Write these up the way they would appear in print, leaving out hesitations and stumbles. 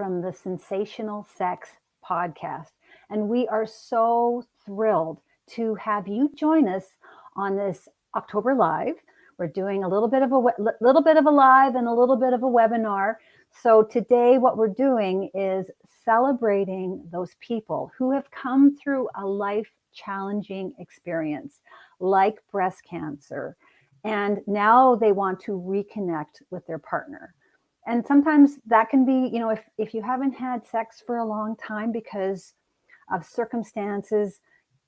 from the Sensational Sex podcast. And we are so thrilled to have you join us on this October Live. We're doing a little bit of a live and a little bit of a webinar. So today what we're doing is celebrating those people who have come through a life challenging experience like breast cancer, and now they want to reconnect with their partner. And sometimes that can be, if you haven't had sex for a long time because of circumstances,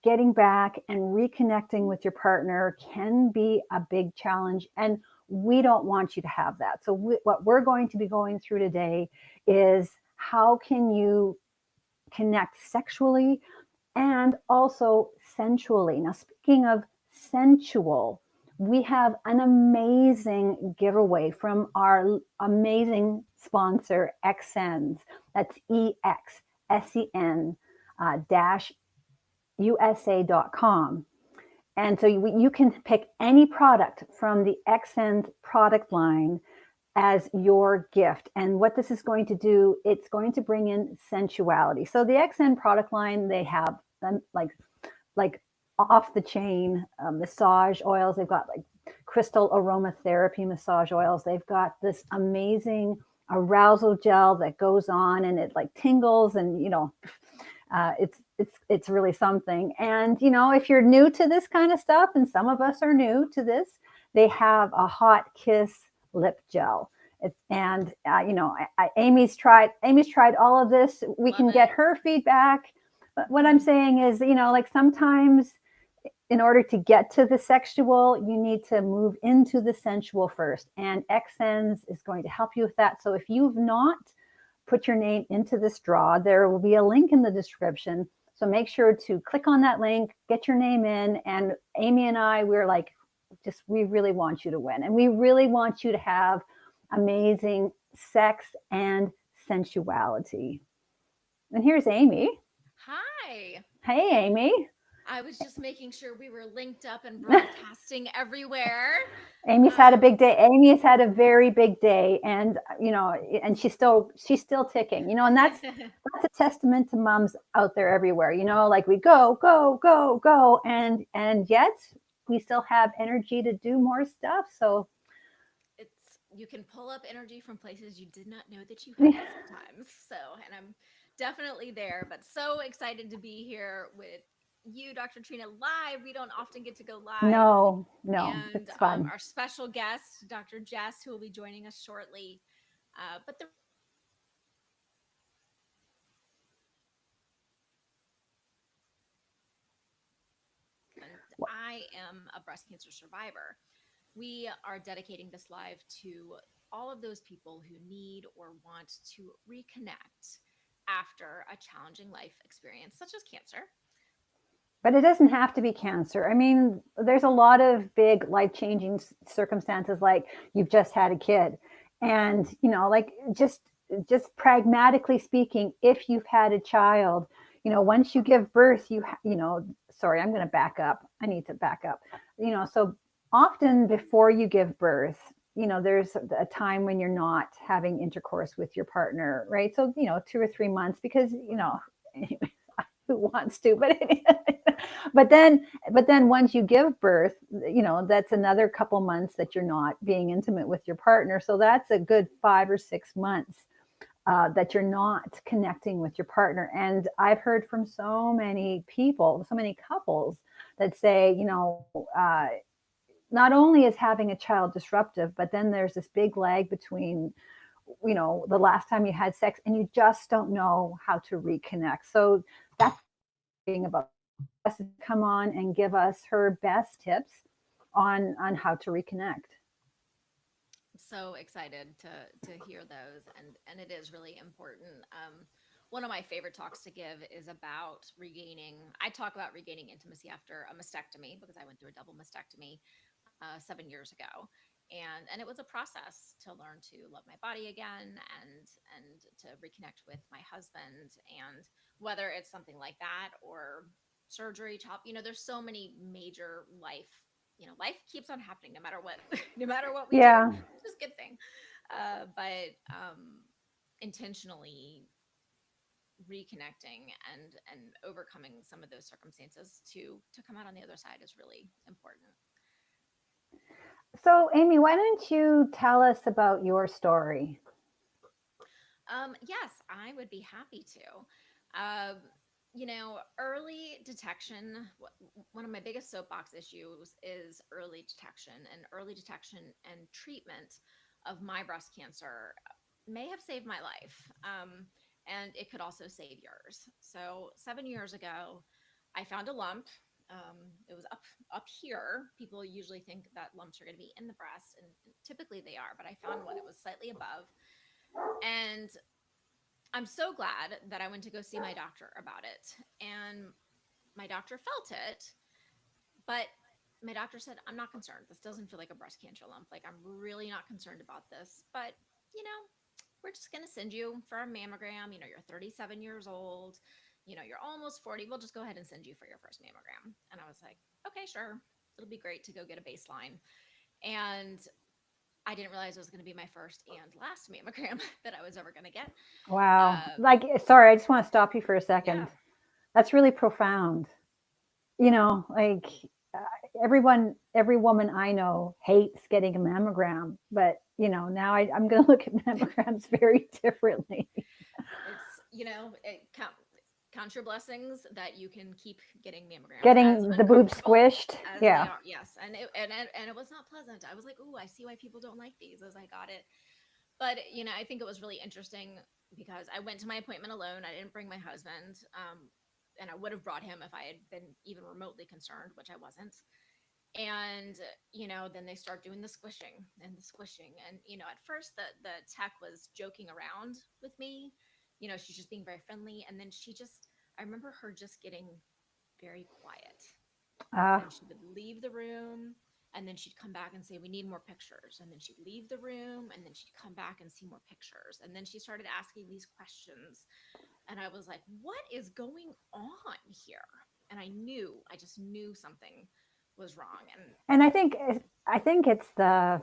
getting back and reconnecting with your partner can be a big challenge. And we don't want you to have that. So what we're going to be going through today is how can you connect sexually and also sensually. Now, speaking of sensual, we have an amazing giveaway from our amazing sponsor, EXSENS. That's EXSEN dash USA.com. And so you can pick any product from the EXSENS product line as your gift. And what this is going to do, it's going to bring in sensuality. So the EXSENS product line, they have them like off the chain massage oils. They've got like crystal aromatherapy massage oils. They've got this amazing arousal gel that goes on and it like tingles, and it's really something. And if you're new to this kind of stuff, and some of us are new to this, they have a hot kiss lip gel. Amy's tried all of this. We can get her feedback. But what I'm saying is, like sometimes in order to get to the sexual, you need to move into the sensual first. And EXSENS is going to help you with that. So if you've not put your name into this draw, there will be a link in the description. So make sure to click on that link, get your name in. And Amy and I, we really want you to win. And we really want you to have amazing sex and sensuality. And here's Amy. Hi. Hey, Amy. I was just making sure we were linked up and broadcasting everywhere. Amy's had a big day. Amy has had a very big day, and and she's still ticking. And that's a testament to moms out there everywhere. Like we go, go, go, go, and yet we still have energy to do more stuff. So you can pull up energy from places you did not know that you had sometimes. So, and I'm definitely there, but so excited to be here with you, Dr. Trina, live. We don't often get to go live. No, and it's fun. Our special guest, Dr. Jess, who will be joining us shortly. But I am a breast cancer survivor. We are dedicating this live to all of those people who need or want to reconnect after a challenging life experience, such as cancer. But it doesn't have to be cancer. I mean, there's a lot of big life-changing circumstances, like you've just had a kid. And, like just pragmatically speaking, if you've had a child, once you give birth, sorry, I'm going to back up. I need to back up. So often before you give birth, there's a time when you're not having intercourse with your partner, right? So, 2 or 3 months, because, anyway, who wants to, but then once you give birth, that's another couple months that you're not being intimate with your partner. So that's a good 5 or 6 months that you're not connecting with your partner. And I've heard from so many people, so many couples that say, not only is having a child disruptive, but then there's this big lag between, the last time you had sex, and you just don't know how to reconnect. So that's being about us to come on and give us her best tips on how to reconnect. So excited to hear those, and it is really important. One of my favorite talks to give is about I talk about regaining intimacy after a mastectomy, because I went through a double mastectomy 7 years ago. And it was a process to learn to love my body again and to reconnect with my husband. And whether it's something like that or surgery, there's so many major life keeps on happening no matter what, no matter what we do, which is a good thing. But intentionally reconnecting and overcoming some of those circumstances to come out on the other side is really important. So, Amy, why don't you tell us about your story? Yes, I would be happy to. Early detection, one of my biggest soapbox issues is early detection, and early detection and treatment of my breast cancer may have saved my life. And it could also save yours. So 7 years ago, I found a lump. It was up here. People usually think that lumps are going to be in the breast, and typically they are, but I found one. It was slightly above, and I'm so glad that I went to go see my doctor about it. And my doctor felt it, but my doctor said, I'm not concerned. This doesn't feel like a breast cancer lump. Like, I'm really not concerned about this. But, you know, we're just going to send you for a mammogram. You're 37 years old. You're almost 40. We'll just go ahead and send you for your first mammogram. And I was like, okay, sure. It'll be great to go get a baseline. And I didn't realize it was going to be my first and last mammogram that I was ever going to get. Wow. Uh, Like, sorry, I just want to stop you for a yeah. second. That's really profound. Like every woman I know hates getting a mammogram, but now I'm going to look at mammograms very differently. It's, count your blessings that you can keep getting mammograms, as Getting the boob uncomfortable squished. as they Yeah. are. Yes. And it was not pleasant. I was like, "Ooh, I see why people don't like these," as I got it. But, I think it was really interesting because I went to my appointment alone. I didn't bring my husband. And I would have brought him if I had been even remotely concerned, which I wasn't. And, then they start doing the squishing and the squishing. And, at first the tech was joking around with me. She's just being very friendly. And then I remember her just getting very quiet. Uh, And she would leave the room, and then she'd come back and say, we need more pictures. And then she'd leave the room, and then she'd come back and see more pictures. And then she started asking these questions. And I was like, what is going on here? And I just knew something was wrong. And and I think it's the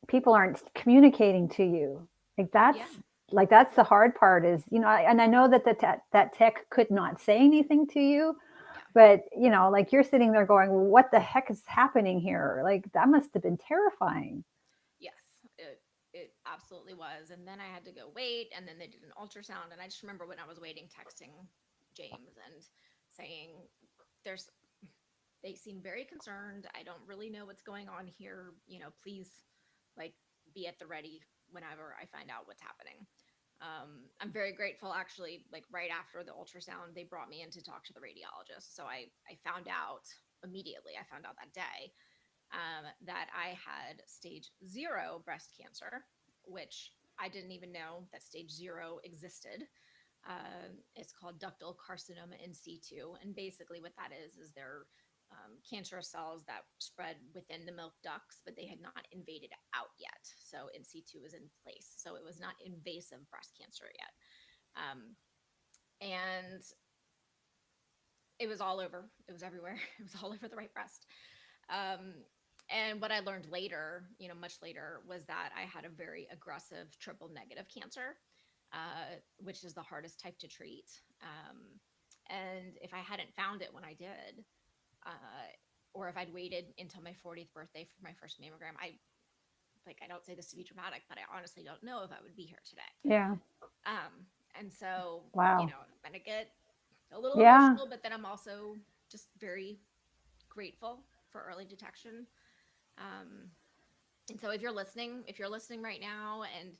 people aren't communicating to you. Like that's yeah, that's the hard part is, and I know that that tech could not say anything to you, yeah, but like you're sitting there going, well, what the heck is happening here? Like that must have been terrifying. yes, it absolutely was. And then I had to go wait, and then they did an ultrasound. And I just remember when I was waiting, texting James and saying, there's they seem very concerned. I don't really know what's going on here. Please, like, be at the ready whenever I find out what's happening. I'm very grateful, actually. Like, right after the ultrasound, they brought me in to talk to the radiologist. So I found out immediately. I found out that day that I had stage 0 breast cancer, which I didn't even know that stage 0 existed. It's called ductal carcinoma in situ, and basically what that is they're cancerous cells that spread within the milk ducts, but they had not invaded out yet. So in situ is in place. So it was not invasive breast cancer yet. Um, and it was all over. It was everywhere. It was all over the right breast. Um, and what I learned later, much later, was that I had a very aggressive triple negative cancer, which is the hardest type to treat. And if I hadn't found it when I did, uh, or if I'd waited until my 40th birthday for my first mammogram, I don't say this to be dramatic, but I honestly don't know if I would be here today. Yeah. And so, Wow. I'm going to get a little Yeah. emotional, but then I'm also just very grateful for early detection. Um, and so if you're listening right now and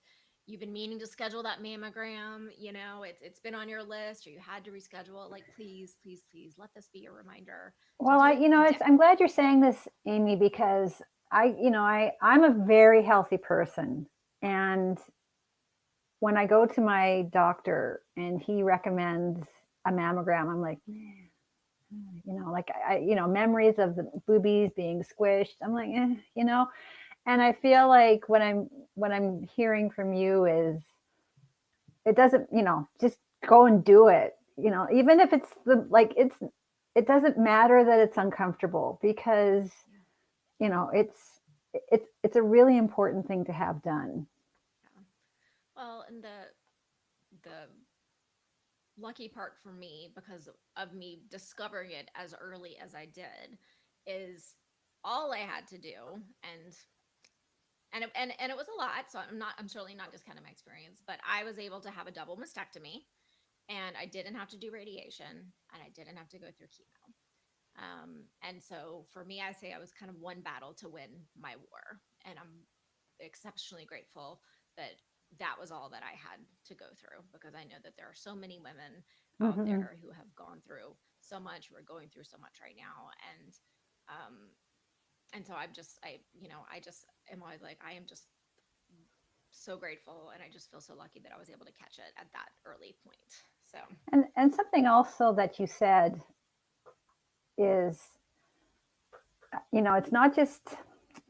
you've been meaning to schedule that mammogram, it's been on your list or you had to reschedule it, like, please, please, please let this be a reminder to Well, do it it's I'm differently. glad you're saying this, Amy, because I'm a very healthy person, and when I go to my doctor and he recommends a mammogram, I'm like, man, like memories of the boobies being squished. I'm like, and I feel like what I'm hearing from you is it doesn't, just go and do it. Even if it's it doesn't matter that it's uncomfortable because Yeah. it's a really important thing to have done. Yeah. Well, and the lucky part for me, because of me discovering it as early as I did, is all I had to do, and it was a lot. So I'm certainly not discounting my experience, but I was able to have a double mastectomy, and I didn't have to do radiation, and I didn't have to go through chemo. And so for me, I say I was kind of one battle to win my war, and I'm exceptionally grateful that that was all that I had to go through, because I know that there are so many women out Mm-hmm. there who have gone through so much, who are going through so much right now. Um, and so I just am always like, I am just so grateful, and I just feel so lucky that I was able to catch it at that early point. So, And something also that you said is, it's not just,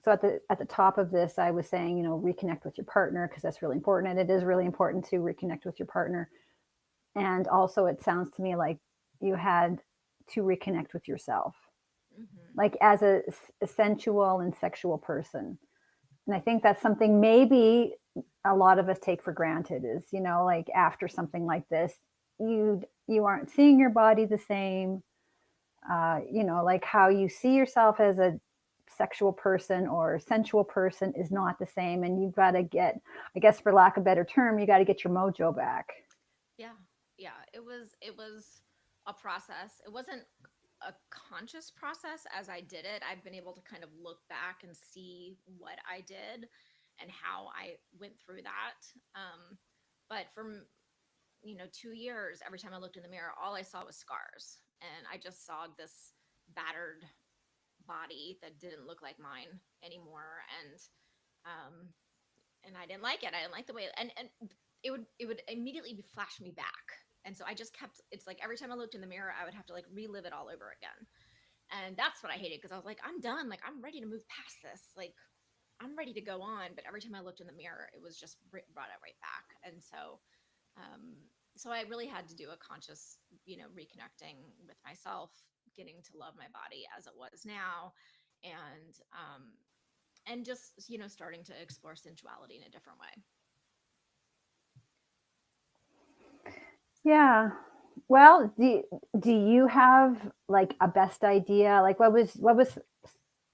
so at the top of this I was saying, reconnect with your partner, because that's really important, and it is really important to reconnect with your partner. And also it sounds to me like you had to reconnect with yourself, mm-hmm. like as a sensual and sexual person. And I think that's something maybe a lot of us take for granted, is, like after something like this, you aren't seeing your body the same. Like how you see yourself as a sexual person or sensual person is not the same. And you've got to get, I guess, for lack of a better term, you got to get your mojo back. Yeah, yeah, it was a process. It wasn't a conscious process as I did it. I've been able to kind of look back and see what I did and how I went through that. But from 2 years, every time I looked in the mirror, all I saw was scars, and I just saw this battered body that didn't look like mine anymore, um, and I didn't like it. I didn't like the way, and it would immediately flash me back. And so I just kept. It's like every time I looked in the mirror, I would have to like relive it all over again. And that's what I hated, because I was like, I'm done. Like, I'm ready to move past this. Like, I'm ready to go on. But every time I looked in the mirror, it was just brought it right back. And um, so I really had to do a conscious, reconnecting with myself, getting to love my body as it was now, and just starting to explore sensuality in a different way. Yeah. Well, do you have like a best idea? Like what was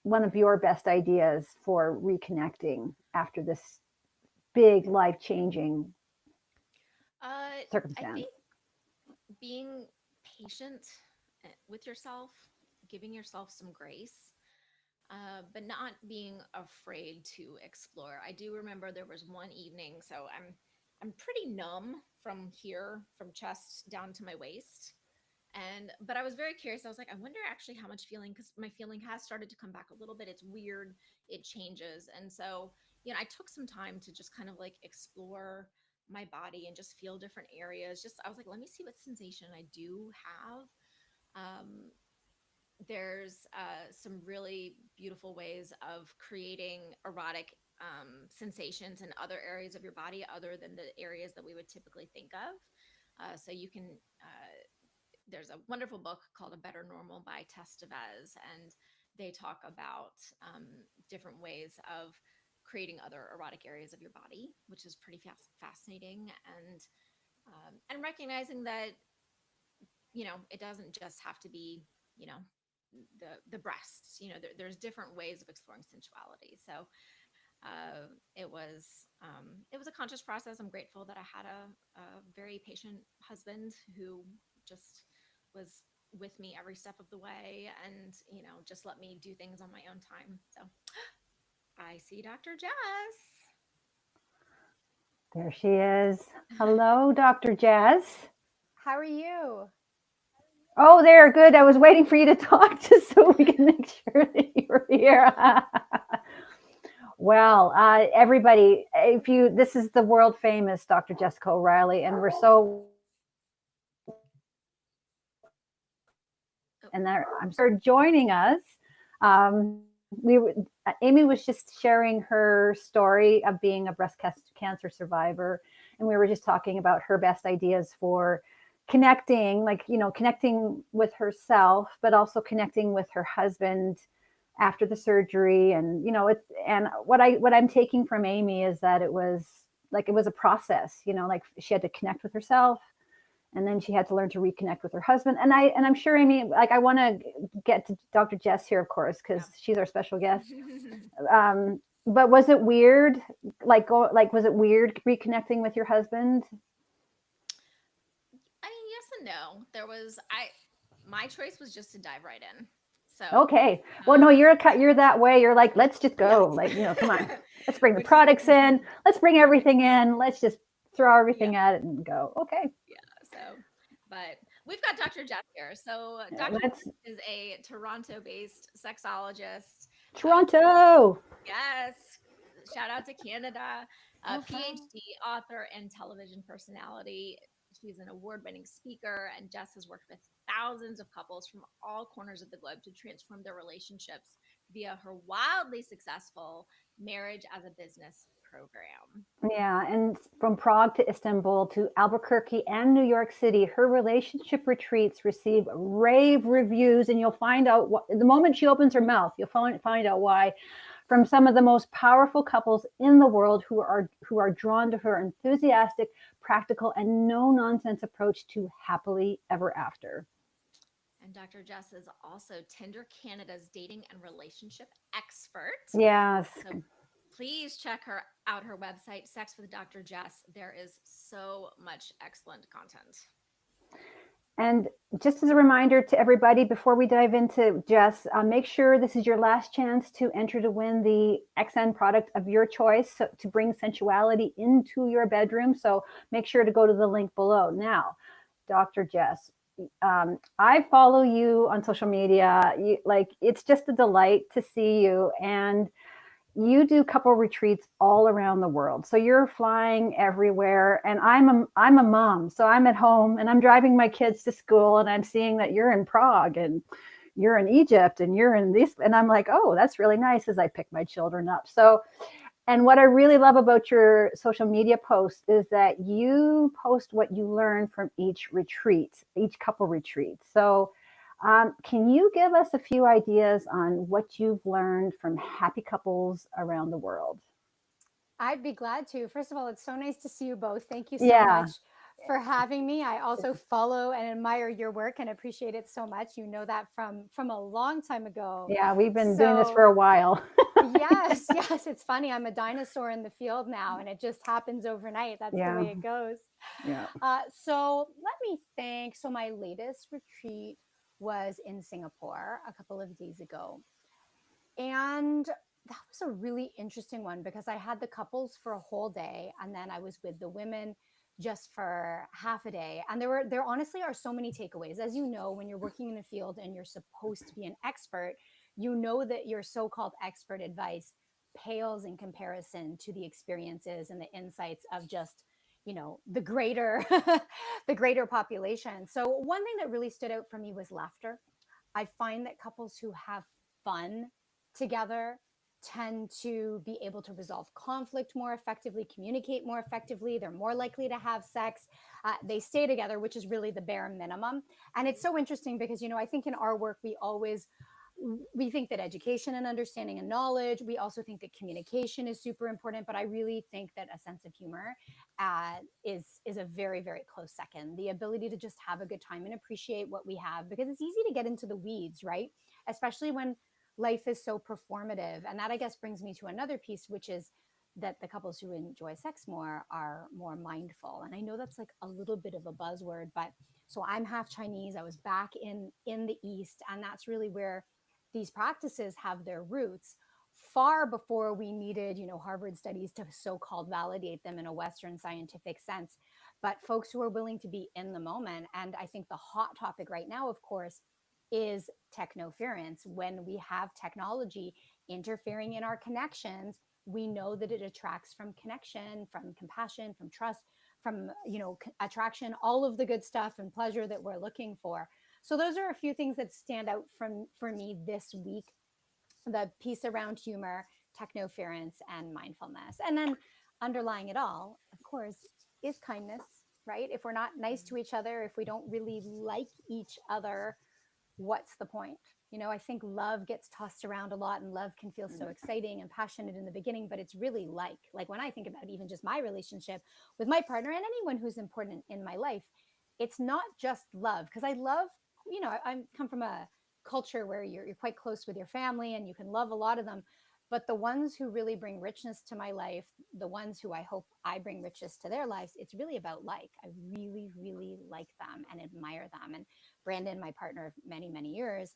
one of your best ideas for reconnecting after this big life changing I circumstance? think being patient with yourself, giving yourself some grace, but not being afraid to explore. I do remember there was one evening, so I'm pretty numb from here, from chest down to my waist. But I was very curious. I was like, I wonder actually how much feeling, because my feeling has started to come back a little bit. It's weird, it changes. And so, I took some time to just kind of like explore my body and just feel different areas. Just, I was like, let me see what sensation I do have. Um, there's some really beautiful ways of creating erotic sensations in other areas of your body other than the areas that we would typically think of. So you can, there's a wonderful book called A Better Normal by Tess DeVez, and they talk about different ways of creating other erotic areas of your body, which is pretty fascinating. And recognizing that it doesn't just have to be you know the breasts. There's different ways of exploring sensuality. So it was a conscious process. I'm grateful that I had a very patient husband who just was with me every step of the way, and just let me do things on my own time. So I see Dr. Jess. There she is. Hello, Dr. Jess. How are you? Oh, there, good. I was waiting for you to talk just so we can make sure that you were here. Well, everybody, this is the world famous Dr. Jessica O'Reilly, and we're so, and I'm sorry for joining us. Amy was just sharing her story of being a breast cancer survivor, and we were just talking about her best ideas for connecting, like connecting with herself, but also connecting with her husband after the surgery. And what I'm taking from Amy is that it was like it was a process, like she had to connect with herself, and then she had to learn to reconnect with her husband. And I'm sure, Amy, like I want to get to Dr. Jess here, of course, because she's our special guest. But was it weird? Was it weird reconnecting with your husband? I mean, yes and no. My choice was just to dive right in. So, Okay. Well, no, you're that way. You're like, let's just yes. go. Like, come on, let's bring the Which is products in. Let's bring everything in. Let's just throw yeah, everything at it and go. Okay. yeah. So, but we've got Dr. Jess here. So, Dr. Let's Jess is a Toronto-based sexologist. Toronto. Yes. Shout out to Canada. A Uh-huh. PhD, author, and television personality. She's an award winning speaker, and Jess has worked with thousands of couples from all corners of the globe to transform their relationships via her wildly successful Marriage as a Business program. Yeah, and from Prague to Istanbul to Albuquerque and New York City, her relationship retreats receive rave reviews, and you'll find out the moment she opens her mouth, you'll find out why, from some of the most powerful couples in the world who are drawn to her enthusiastic, practical, and no nonsense approach to happily ever after. And Dr. Jess is also Tinder Canada's dating and relationship expert. Yes. So please check out her website, Sex with Dr. Jess. There is so much excellent content. And just as a reminder to everybody, before we dive into Jess, make sure this is your last chance to enter to win the XN product of your choice, to bring sensuality into your bedroom. So make sure to go to the link below. Now, Dr. Jess, I follow you on social media. It's just a delight to see you. And you do couple retreats all around the world. So you're flying everywhere, and I'm a mom. So I'm at home and I'm driving my kids to school, and I'm seeing that you're in Prague and you're in Egypt and you're in this, and I'm like, "Oh, that's really nice," as I pick my children up. So, and what I really love about your social media posts is that you post what you learn from each retreat, each couple retreat. So can you give us a few ideas on what you've learned from happy couples around the world? I'd be glad to. First of all, it's so nice to see you both. Thank you so Yeah, much for having me. I also follow and admire your work and appreciate it so much. You know that from a long time ago. yeah, we've been doing this for So a while. yes, yes, it's funny. I'm a dinosaur in the field now, and it just happens overnight. That's the Yeah, way it goes. yeah. So let me think. So my latest retreat was in Singapore a couple of days ago. And that was a really interesting one because I had the couples for a whole day, and then I was with the women just for half a day. And there honestly are so many takeaways. As you know, when you're working in a field and you're supposed to be an expert, you know that your so-called expert advice pales in comparison to the experiences and the insights of just the greater the greater population. So one thing that really stood out for me was laughter. I find that couples who have fun together tend to be able to resolve conflict more effectively, communicate more effectively. They're more likely to have sex. They stay together, which is really the bare minimum. And it's so interesting because, I think in our work, we think that education and understanding and knowledge, we also think that communication is super important, but I really think that a sense of humor is a very, very close second. The ability to just have a good time and appreciate what we have, because it's easy to get into the weeds, right? Especially when life is so performative. And that, I guess, brings me to another piece, which is that the couples who enjoy sex more are more mindful. And I know that's like a little bit of a buzzword, but so I'm half Chinese. I was back in the East, and that's really where these practices have their roots, far before we needed, Harvard studies to so-called validate them in a Western scientific sense. But folks who are willing to be in the moment. And I think the hot topic right now, of course, is technoference. When we have technology interfering in our connections, we know that it attracts from connection, from compassion, from trust, from attraction, all of the good stuff and pleasure that we're looking for. So those are a few things that stand out for me this week. The piece around humor, technoference, and mindfulness. And then underlying it all, of course, is kindness, right? If we're not nice to each other, if we don't really like each other, what's the point? I think love gets tossed around a lot, and love can feel so exciting and passionate in the beginning, but it's really like when I think about even just my relationship with my partner and anyone who's important in my life, it's not just love. Because I love, I come from a culture where you're quite close with your family and you can love a lot of them. But the ones who really bring richness to my life, the ones who I hope I bring richness to their lives, it's really about like. I really, really like them and admire them. And Brandon, my partner of many, many years,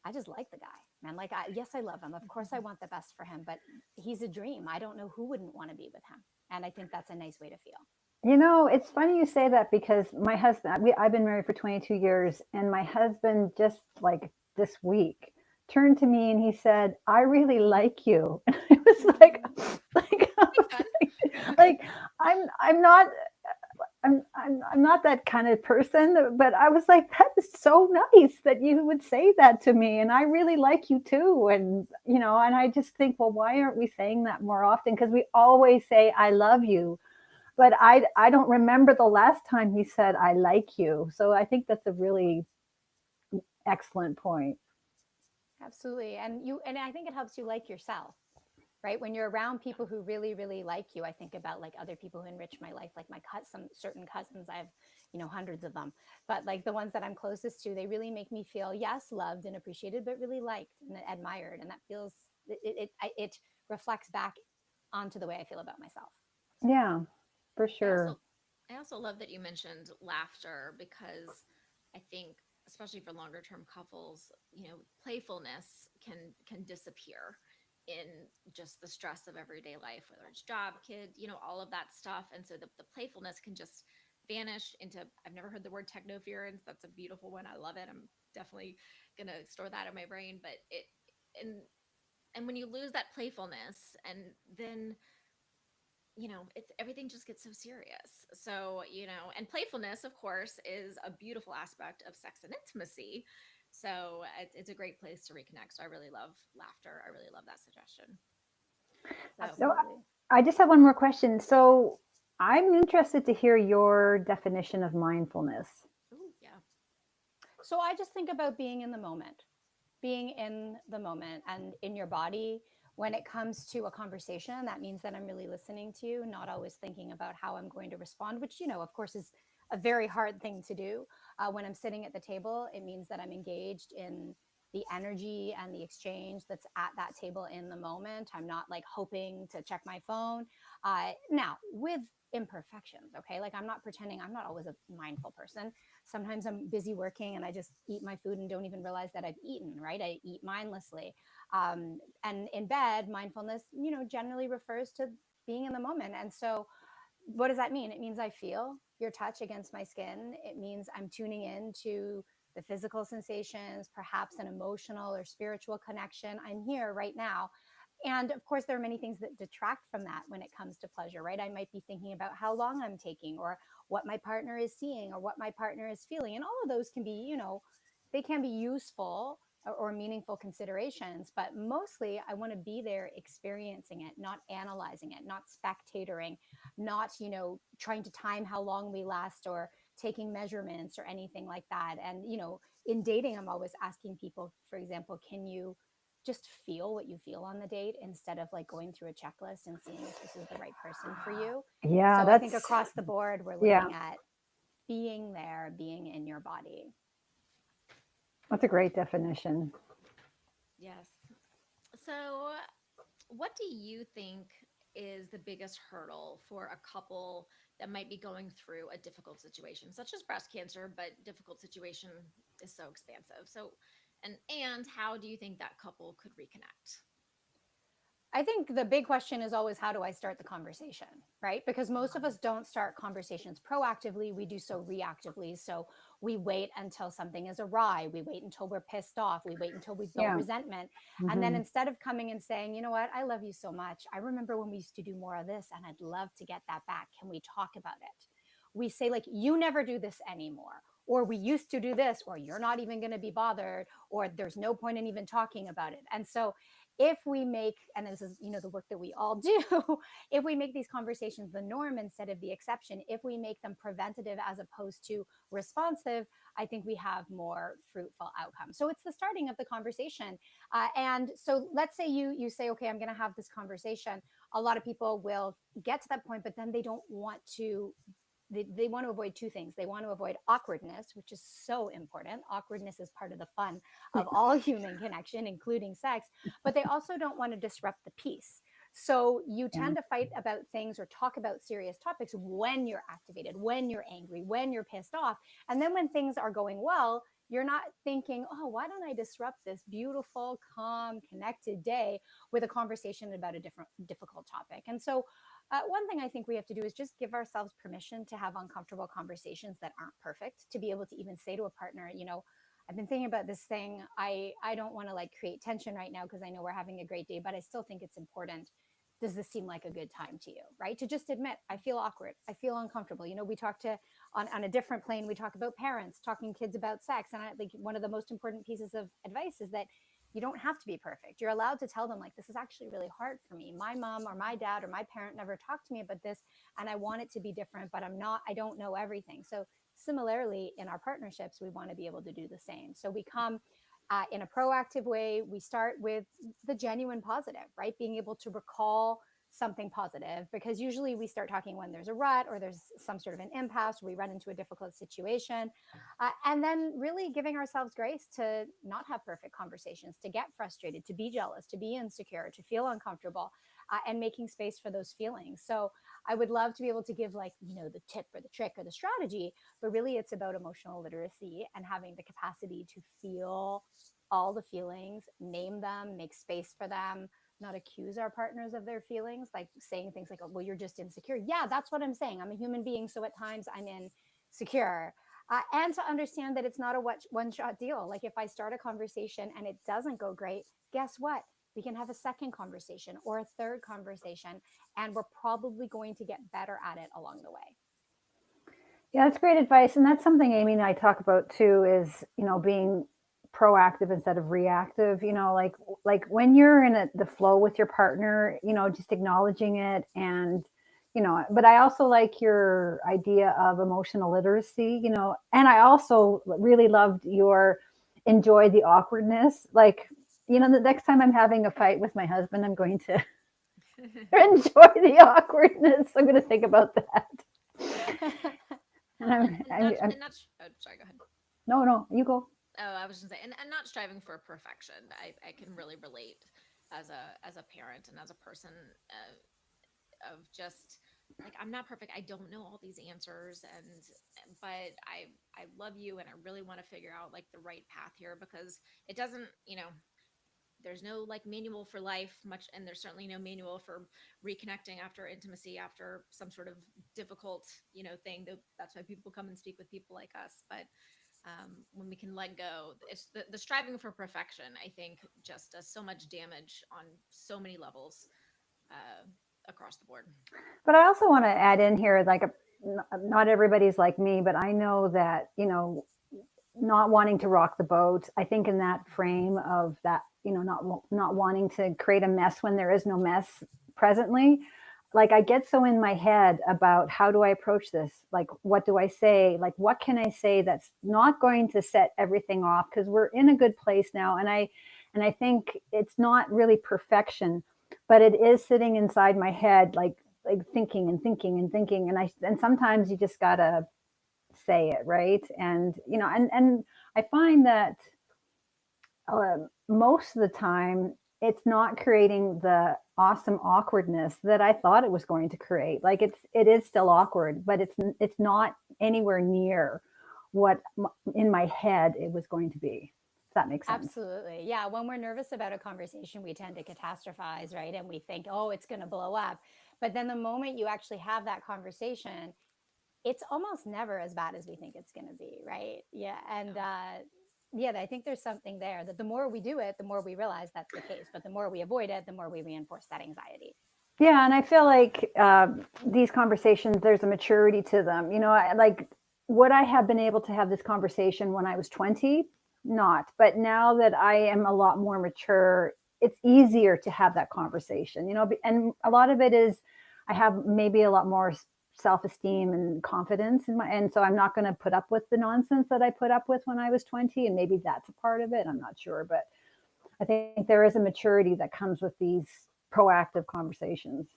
I just like the guy, man. Like, yes, I love him. Of course, I want the best for him, but he's a dream. I don't know who wouldn't want to be with him. And I think that's a nice way to feel. It's funny you say that because my husband, I've been married for 22 years, and my husband just like this week turned to me and he said, "I really like you." And it was like, I was like, I'm not, I'm not that kind of person, but I was like, that is so nice that you would say that to me, and I really like you too, and I just think, well, why aren't we saying that more often? Because we always say, "I love you." But I don't remember the last time he said I like you. So I think that's a really excellent point. Absolutely. And I think it helps you like yourself, right? When you're around people who really, really like you, I think about like other people who enrich my life, like some certain cousins. I have, hundreds of them, but like the ones that I'm closest to, they really make me feel, yes, loved and appreciated, but really liked and admired. And that feels, it reflects back onto the way I feel about myself. Yeah, for I sure. also I also love that you mentioned laughter because I think especially for longer term couples, playfulness can disappear in just the stress of everyday life, whether it's job, kid, all of that stuff. And so the playfulness can just vanish into, I've never heard the word technoference. That's a beautiful one. I love it. I'm definitely gonna store that in my brain. But and and when you lose that playfulness, and then it's everything just gets so serious. So, and playfulness, of course, is a beautiful aspect of sex and intimacy. So it's a great place to reconnect. So I really love laughter. I really love that suggestion. So, So Absolutely. I just have one more question. So I'm interested to hear your definition of mindfulness. ooh, yeah. So I just think about being in the moment, being in the moment and in your body. When it comes to a conversation, that means that I'm really listening to you, not always thinking about how I'm going to respond, which, of course, is a very hard thing to do. When I'm sitting at the table, it means that I'm engaged in the energy and the exchange that's at that table in the moment. I'm not like hoping to check my phone. Now, with imperfections, okay? Like I'm not pretending, I'm not always a mindful person. Sometimes I'm busy working and I just eat my food and don't even realize that I've eaten, right? I eat mindlessly. And in bed, mindfulness, generally refers to being in the moment. And so, what does that mean? It means I feel your touch against my skin. It means I'm tuning in to the physical sensations, perhaps an emotional or spiritual connection. I'm here right now. And of course, there are many things that detract from that when it comes to pleasure, right? I might be thinking about how long I'm taking or what my partner is seeing or what my partner is feeling. And all of those can be, they can be useful or meaningful considerations, but mostly I want to be there experiencing it, not analyzing it, not spectatoring, not, trying to time how long we last or taking measurements or anything like that. And, in dating, I'm always asking people, for example, can you just feel what you feel on the date instead of like going through a checklist and seeing if this is the right person for you. Yeah, So I think that's, across the board, we're yeah, looking at being there, being in your body. that's a great definition. Yes. So, what do you think is the biggest hurdle for a couple that might be going through a difficult situation, such as breast cancer, but difficult situation is so expansive. So, and how do you think that couple could reconnect? I think the big question is always, how do I start the conversation, right? Because most of us don't start conversations proactively. We do so reactively. So we wait until something is awry. We wait until we're pissed off. We wait until we build Yeah. resentment. And then Hmm. instead of coming and saying, you know what, I love you so much. I remember when we used to do more of this and I'd love to get that back. Can we talk about it? We say, like, you never do this anymore. Or we used to do this, or you're not even going to be bothered, or there's no point in even talking about it. And so if we make, and this is, the work that we all do, if we make these conversations the norm instead of the exception, if we make them preventative as opposed to responsive, I think we have more fruitful outcomes. So it's the starting of the conversation. And so let's say you say, okay, I'm going to have this conversation. A lot of people will get to that point, but then they don't want to. They want to avoid two things. They want to avoid awkwardness, which is so important. Awkwardness is part of the fun of all human connection, including sex, but they also don't want to disrupt the peace. So you tend to fight about things or talk about serious topics when you're activated, when you're angry, when you're pissed off. And then when things are going well, you're not thinking, oh, why don't I disrupt this beautiful, calm, connected day with a conversation about a difficult topic? And so one thing I think we have to do is just give ourselves permission to have uncomfortable conversations that aren't perfect, to be able to even say to a partner, I've been thinking about this thing. I don't want to like create tension right now because I know we're having a great day, but I still think it's important. Does this seem like a good time to you? Right? To just admit, I feel awkward. I feel uncomfortable. We talk on a different plane, we talk about parents, talking kids about sex. And like one of the most important pieces of advice is that you don't have to be perfect. You're allowed to tell them, like, this is actually really hard for me. My mom or my dad or my parent never talked to me about this, and I want it to be different, but I don't know everything. So similarly, in our partnerships, we want to be able to do the same. So we come in a proactive way. We start with the genuine positive, right? Being able to recall something positive, because usually we start talking when there's a rut or there's some sort of an impasse, or we run into a difficult situation. And then really giving ourselves grace to not have perfect conversations, to get frustrated, to be jealous, to be insecure, to feel uncomfortable, and making space for those feelings. So I would love to be able to give the tip or the trick or the strategy, but really it's about emotional literacy and having the capacity to feel all the feelings, name them, make space for them, not accuse our partners of their feelings, like saying things like, oh, well, you're just insecure. Yeah, that's what I'm saying. I'm a human being. So at times I'm insecure. And to understand that it's not a one-shot deal. Like if I start a conversation and it doesn't go great, guess what? We can have a second conversation or a third conversation, and we're probably going to get better at it along the way. Yeah, that's great advice. And that's something Amy and I talk about too, is, being proactive instead of reactive, like when you're in the flow with your partner, just acknowledging it. And, but I also like your idea of emotional literacy, and I also really loved your enjoy the awkwardness. Like, the next time I'm having a fight with my husband, I'm going to enjoy the awkwardness. I'm going to think about that. And sorry, go ahead. No, you go. Oh, I was just saying, and not striving for perfection. I can really relate as a parent and as a person of just like, I'm not perfect. I don't know all these answers, but I love you, and I really want to figure out like the right path here, because it doesn't, there's no like manual for life much, and there's certainly no manual for reconnecting after intimacy, after some sort of difficult thing. That's why people come and speak with people like us. But when we can let go, it's the striving for perfection, I think, just does so much damage on so many levels across the board. But I also want to add in here, like, not everybody's like me, but I know that, not wanting to rock the boat, I think in that frame of that, not wanting to create a mess when there is no mess presently. Like I get so in my head about how do I approach this? Like, what do I say? Like, what can I say that's not going to set everything off? Because we're in a good place now. And I think it's not really perfection, but it is sitting inside my head, like thinking and thinking and thinking. And sometimes you just gotta say it, right? And, and I find that most of the time it's not creating the awesome awkwardness that I thought it was going to create. Like it is still awkward, but it's not anywhere near what in my head it was going to be. If that makes sense. Absolutely. Yeah. When we're nervous about a conversation, we tend to catastrophize, right? And we think, oh, it's going to blow up. But then the moment you actually have that conversation, it's almost never as bad as we think it's going to be, right? Yeah. And yeah, I think there's something there that the more we do it, the more we realize that's the case. But the more we avoid it, the more we reinforce that anxiety. Yeah. And I feel like these conversations, there's a maturity to them. Like, would I have been able to have this conversation when I was 20? Not. But now that I am a lot more mature, it's easier to have that conversation, and a lot of it is I have maybe a lot more self-esteem and confidence and so I'm not going to put up with the nonsense that I put up with when I was 20, and maybe that's a part of it. I'm not sure, but I think there is a maturity that comes with these proactive conversations.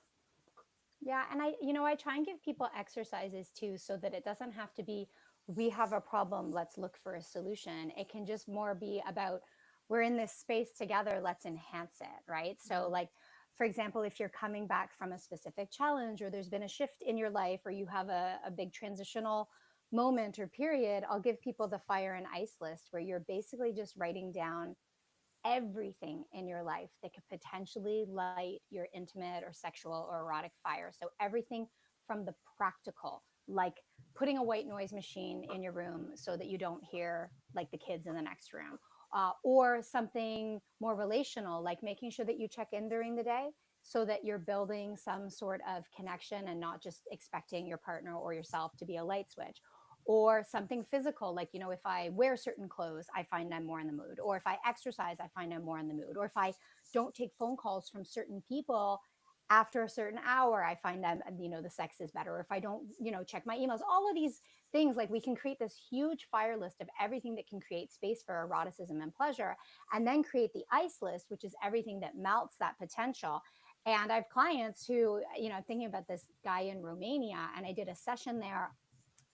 Yeah, and I try and give people exercises too, so that it doesn't have to be, we have a problem, let's look for a solution. It can just more be about, we're in this space together, let's enhance it, right? So, Mhm. like, for example, if you're coming back from a specific challenge, or there's been a shift in your life, or you have a big transitional moment or period, I'll give people the fire and ice list, where you're basically just writing down everything in your life that could potentially light your intimate or sexual or erotic fire. So, everything from the practical, like putting a white noise machine in your room so that you don't hear like the kids in the next room, or something more relational, like making sure that you check in during the day so that you're building some sort of connection and not just expecting your partner or yourself to be a light switch, or something physical, like, if I wear certain clothes, I find I'm more in the mood, or if I exercise, I find I'm more in the mood, or if I don't take phone calls from certain people after a certain hour, I find that, the sex is better, or if I don't, check my emails. All of these things, like, we can create this huge fire list of everything that can create space for eroticism and pleasure, and then create the ice list, which is everything that melts that potential. And I have clients who, I'm thinking about this guy in Romania, and I did a session there,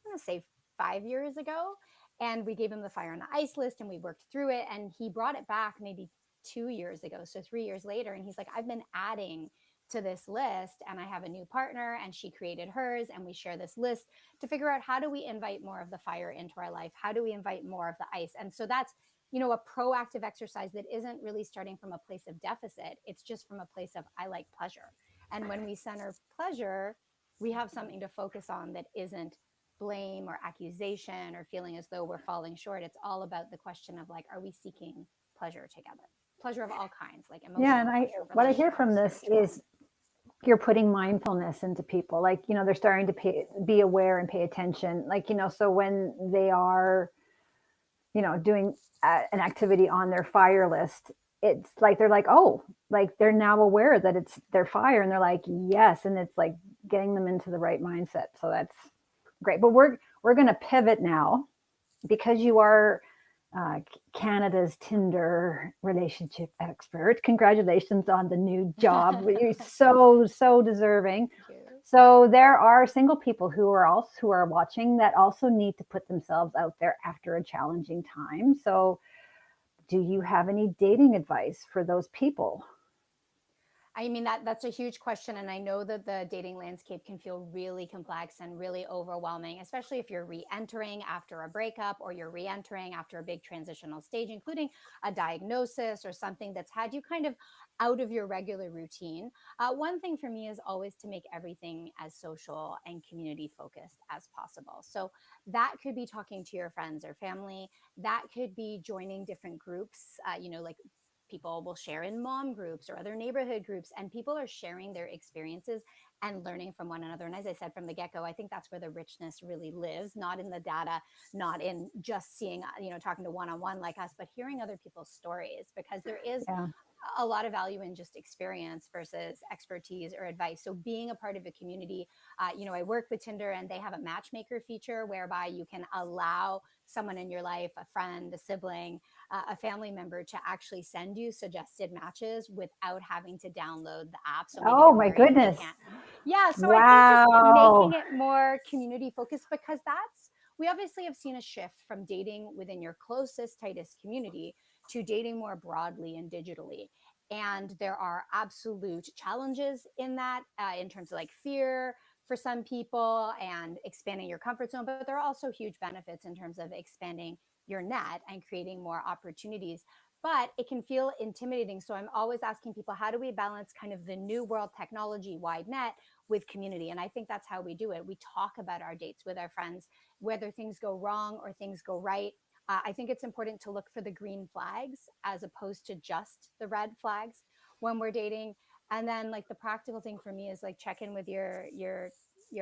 I'm going to say 5 years ago. And we gave him the fire and the ice list, and we worked through it. And he brought it back maybe 2 years ago. So 3 years later. And he's like, I've been adding to this list, and I have a new partner, and she created hers. And we share this list to figure out, how do we invite more of the fire into our life? How do we invite more of the ice? And so that's, a proactive exercise that isn't really starting from a place of deficit. It's just from a place of, I like pleasure. And when we center pleasure, we have something to focus on that isn't blame or accusation or feeling as though we're falling short. It's all about the question of, like, are we seeking pleasure together? Pleasure of all kinds, like Yeah, emotional and I pleasure, what I hear relational, from this spiritual. is you're putting mindfulness into people, like they're starting to be aware and pay attention, like so when they are doing an activity on their fire list, it's like they're like, oh, like they're now aware that it's their fire, and they're like, yes, and it's like getting them into the right mindset. So that's great. But we're going to pivot now, because you are uh, Canada's Tinder relationship expert. Congratulations on the new job. You're so deserving. Thank you. So there are single people who are watching, that also need to put themselves out there after a challenging time. So do you have any dating advice for those people? I mean, that's a huge question, and I know that the dating landscape can feel really complex and really overwhelming, especially if you're re-entering after a breakup, or you're re-entering after a big transitional stage, including a diagnosis or something that's had you kind of out of your regular routine. One thing for me is always to make everything as social and community focused as possible. So that could be talking to your friends or family. That could be joining different groups, like, people will share in mom groups or other neighborhood groups, and people are sharing their experiences and learning from one another. And as I said from the get-go, I think that's where the richness really lives, not in the data, not in just seeing, talking to one-on-one like us, but hearing other people's stories, because there is Yeah. a lot of value in just experience versus expertise or advice. So being a part of a community, I work with Tinder, and they have a matchmaker feature whereby you can allow someone in your life, a friend, a sibling, a family member, to actually send you suggested matches without having to download the app. So maybe Oh you're my married and you goodness. can't. Yeah. So I think just Wow. making it more community focused, because we obviously have seen a shift from dating within your closest, tightest community to dating more broadly and digitally. And there are absolute challenges in that, in terms of like fear for some people and expanding your comfort zone. But there are also huge benefits in terms of expanding your net and creating more opportunities. But it can feel intimidating. So I'm always asking people, how do we balance kind of the new world technology wide net with community? And I think that's how we do it. We talk about our dates with our friends, whether things go wrong or things go right. I think it's important to look for the green flags as opposed to just the red flags when we're dating. And then, like, the practical thing for me is, like, check in with your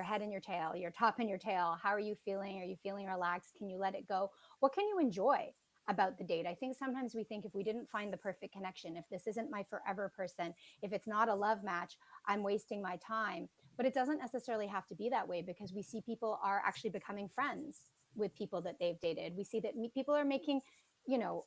head and your tail, your top and your tail. How are you feeling? Are you feeling relaxed? Can you let it go? What can you enjoy? about the date. I think sometimes we think if we didn't find the perfect connection, if this isn't my forever person, if it's not a love match, I'm wasting my time. But it doesn't necessarily have to be that way, because we see people are actually becoming friends with people that they've dated. We see that people are making,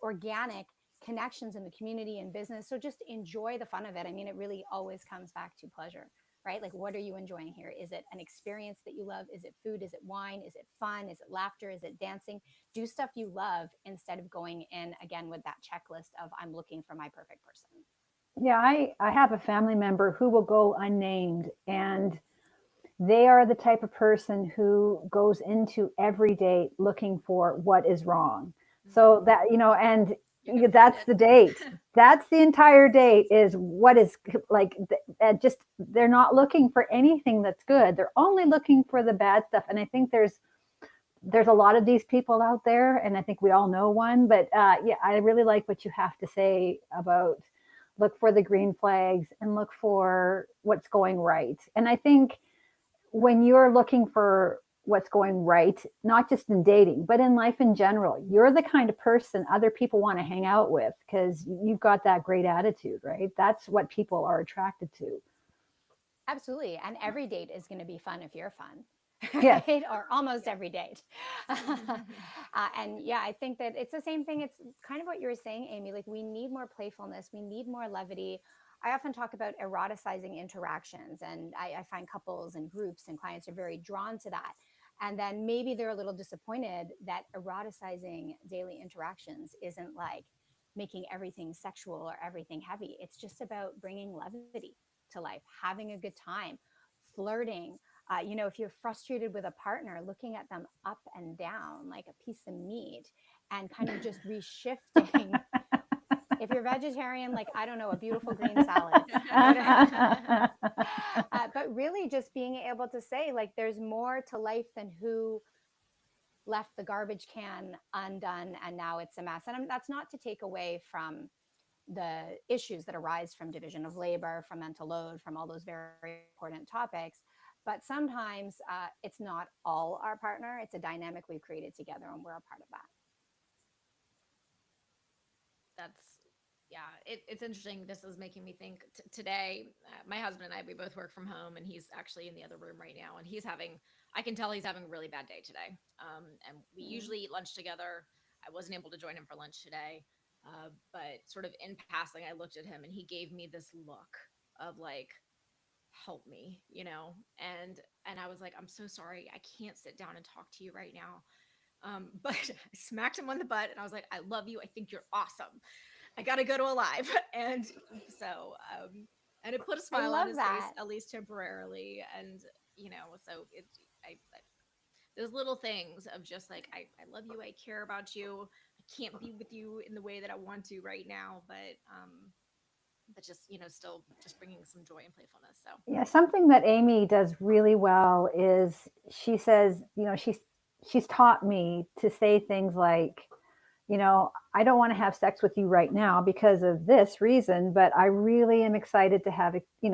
organic connections in the community and business. So just enjoy the fun of it. I mean, it really always comes back to pleasure, right? Like, what are you enjoying here? Is it an experience that you love? Is it food? Is it wine? Is it fun? Is it laughter? Is it dancing? Do stuff you love instead of going in again with that checklist of I'm looking for my perfect person. Yeah, I have a family member who will go unnamed, and they are the type of person who goes into every date looking for what is wrong. So Mhm. that, and You're gonna find that's it. the date. That's the entire date, is what is like, just, they're not looking for anything that's good. They're only looking for the bad stuff. And I think there's a lot of these people out there, and I think we all know one. But yeah, I really like what you have to say about look for the green flags and look for what's going right. And I think when you're looking for what's going right, not just in dating, but in life in general, you're the kind of person other people want to hang out with because you've got that great attitude, right? That's what people are attracted to. Absolutely. And every date is going to be fun if you're fun. Yes. Right? Or almost Yeah. every date. And yeah, I think that it's the same thing. It's kind of what you were saying, Amy. Like, we need more playfulness, we need more levity. I often talk about eroticizing interactions, and I find couples and groups and clients are very drawn to that. And then maybe they're a little disappointed that eroticizing daily interactions isn't like making everything sexual or everything heavy. It's just about bringing levity to life, having a good time, flirting. If you're frustrated with a partner, looking at them up and down like a piece of meat and kind of just reshifting. If you're vegetarian, like, I don't know, a beautiful green salad. But really just being able to say, like, there's more to life than who left the garbage can undone and now it's a mess. And that's not to take away from the issues that arise from division of labor, from mental load, from all those very important topics. But sometimes it's not all our partner. It's a dynamic we've created together, and we're a part of that. That's yeah, it's interesting. This is making me think today. My husband and I, we both work from home, and he's actually in the other room right now, and I can tell he's having a really bad day today. And we Mm. usually eat lunch together. I wasn't able to join him for lunch today, but sort of in passing, I looked at him, and he gave me this look of like, help me, and I was like, I'm so sorry, I can't sit down and talk to you right now. But I smacked him on the butt, and I was like, I love you, I think you're awesome, I gotta go to a live. And so and it put a I smile on love his face, that. at least temporarily. And so I those little things of just like, I love you, I care about you, I can't be with you in the way that I want to right now, but just still just bringing some joy and playfulness. So Yeah, something that Amy does really well is she says, she's taught me to say things like, I don't want to have sex with you right now because of this reason, but I really am excited to have it, in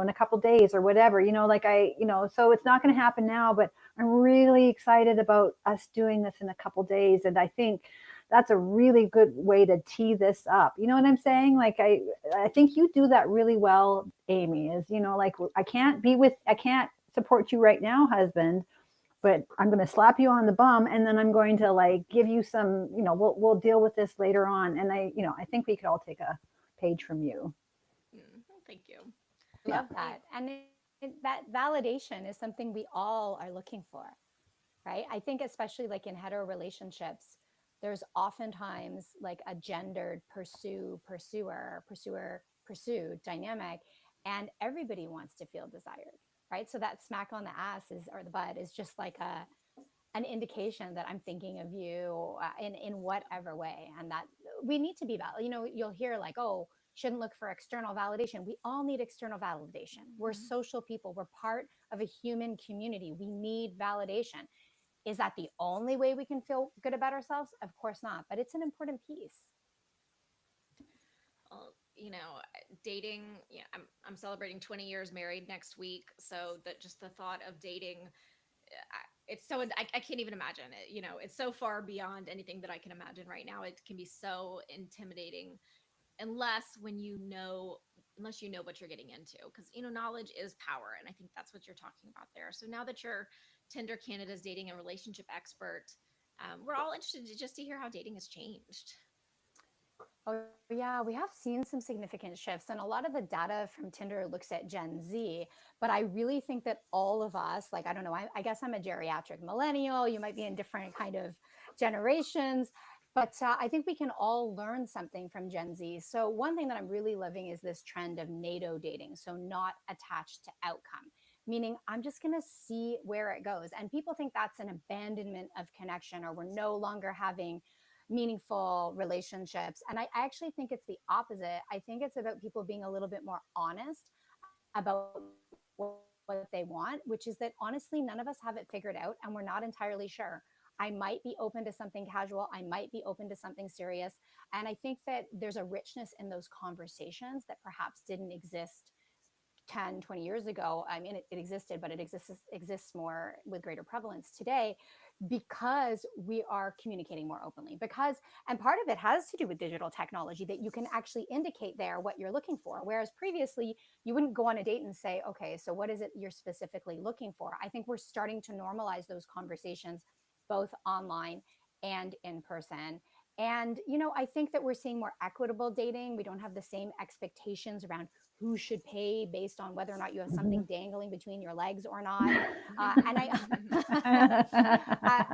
a couple days or whatever, like so it's not going to happen now, but I'm really excited about us doing this in a couple days. And I think that's a really good way to tee this up. You know what I'm saying? Like, I think you do that really well, Amy, is, like, I can't support you right now, husband, but I'm going to slap you on the bum, and then I'm going to like give you some, we'll deal with this later on. And I think we could all take a page from you. thank you. I Yeah. love that. And that validation is something we all are looking for, right? I think, especially like in hetero relationships, there's oftentimes like a gendered pursuer, pursued dynamic, and everybody wants to feel desired, right? So that smack on the ass is, or the butt, is just like an indication that I'm thinking of you in whatever way, and that we need to be valid. You'll hear like, oh, shouldn't look for external validation. We all need external validation. We're Mhm. social people. We're part of a human community. We need validation. Is that the only way we can feel good about ourselves? Of course not, but it's an important piece. Well, dating. Yeah, I'm celebrating 20 years married next week, so that just the thought of dating, it's so, I can't even imagine it. It's so far beyond anything that I can imagine right now. It can be so intimidating unless unless you know what you're getting into, because knowledge is power, and I think that's what you're talking about there. So now that you're Tinder Canada's dating and relationship expert, we're all interested just to hear how dating has changed. Oh, yeah, we have seen some significant shifts, and a lot of the data from Tinder looks at Gen Z. But I really think that all of us, like, I don't know, I guess I'm a geriatric millennial. You might be in different kind of generations, but I think we can all learn something from Gen Z. So, one thing that I'm really loving is this trend of NATO dating, so not attached to outcome. Meaning, I'm just going to see where it goes. And people think that's an abandonment of connection, or we're no longer having meaningful relationships. And I actually think it's the opposite. I think it's about people being a little bit more honest about what they want, which is that honestly, none of us have it figured out and we're not entirely sure. I might be open to something casual, I might be open to something serious. And I think that there's a richness in those conversations that perhaps didn't exist 10, 20 years ago. I mean, it existed, but it exists more with greater prevalence today because we are communicating more openly. Because, and part of it has to do with digital technology, that you can actually indicate there what you're looking for. Whereas previously, you wouldn't go on a date and say, okay, so what is it you're specifically looking for? I think we're starting to normalize those conversations both online and in person. And, I think that we're seeing more equitable dating. We don't have the same expectations around who should pay based on whether or not you have something dangling between your legs or not. And I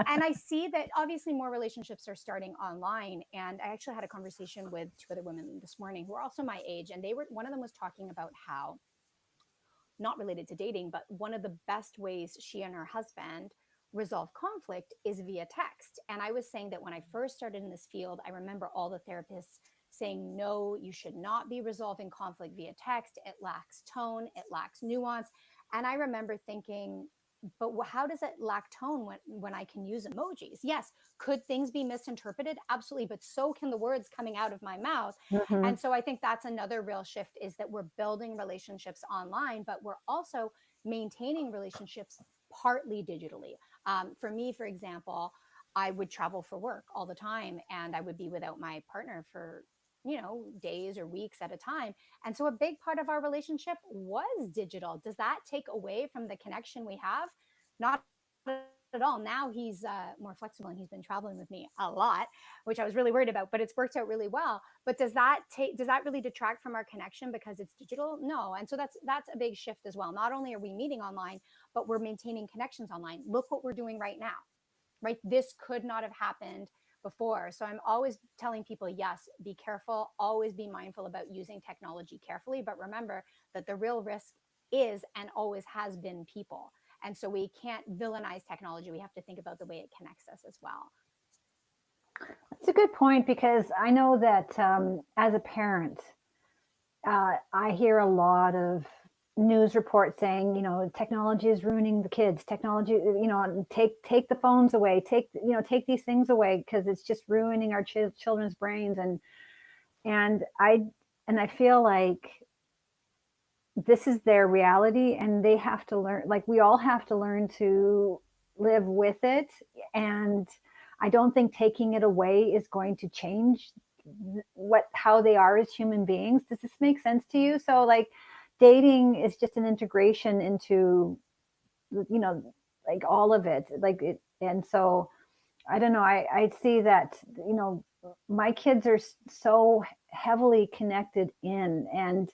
and I see that obviously more relationships are starting online. And I actually had a conversation with two other women this morning who are also my age, and one of them was talking about how, not related to dating, but one of the best ways she and her husband resolve conflict is via text. And I was saying that when I first started in this field, I remember all the therapists saying, no, you should not be resolving conflict via text. It lacks tone, it lacks nuance. And I remember thinking, but how does it lack tone when I can use emojis? Yes. Could things be misinterpreted? Absolutely. But so can the words coming out of my mouth. Mhm. And so I think that's another real shift, is that we're building relationships online, but we're also maintaining relationships partly digitally. For me, for example, I would travel for work all the time, and I would be without my partner for days or weeks at a time. And so a big part of our relationship was digital. Does that take away from the connection we have? Not at all. Now he's more flexible, and he's been traveling with me a lot, which I was really worried about, but it's worked out really well. But does that really detract from our connection because it's digital? No. And so that's a big shift as well. Not only are we meeting online, but we're maintaining connections online. Look what we're doing right now. Right? This could not have happened before. So I'm always telling people, yes, be careful, always be mindful about using technology carefully. But remember that the real risk is and always has been people. And so we can't villainize technology. We have to think about the way it connects us as well. It's a good point, because I know that as a parent, I hear a lot of news reports saying, technology is ruining the kids. Technology, take the phones away, take these things away, because it's just ruining our children's brains. And I feel like this is their reality, and they have to learn, like we all have to learn to live with it. And I don't think taking it away is going to change how they are as human beings. Does this make sense to you? So like dating is just an integration into, like all of it, like it. And so I don't know, I see that, my kids are so heavily connected in, and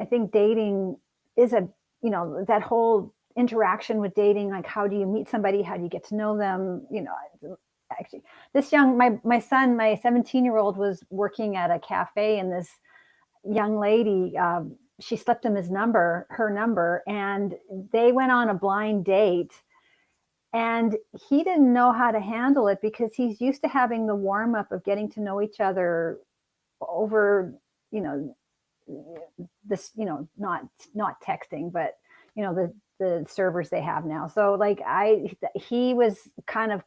I think dating is that whole interaction with dating, like how do you meet somebody, how do you get to know them, actually my son, my 17-year-old was working at a cafe, and this young lady, she slipped him her number, and they went on a blind date, and he didn't know how to handle it, because he's used to having the warm up of getting to know each other over, this, not texting, but the servers they have now. So like he was kind of,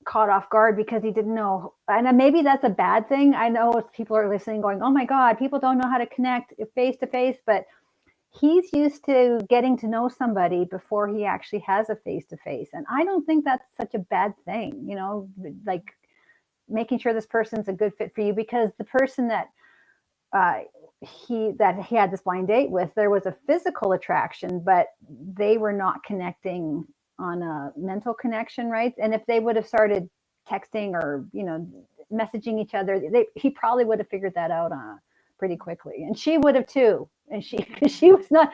caught off guard, because he didn't know. And maybe that's a bad thing. I know if people are listening going, oh my God, people don't know how to connect face to face, but he's used to getting to know somebody before he actually has a face-to-face. And I don't think that's such a bad thing, like making sure this person's a good fit for you, because the person that uh, he had this blind date with, there was a physical attraction, but they were not connecting on a mental connection, right? And if they would have started texting or messaging each other, he probably would have figured that out pretty quickly, and she would have too. And she was not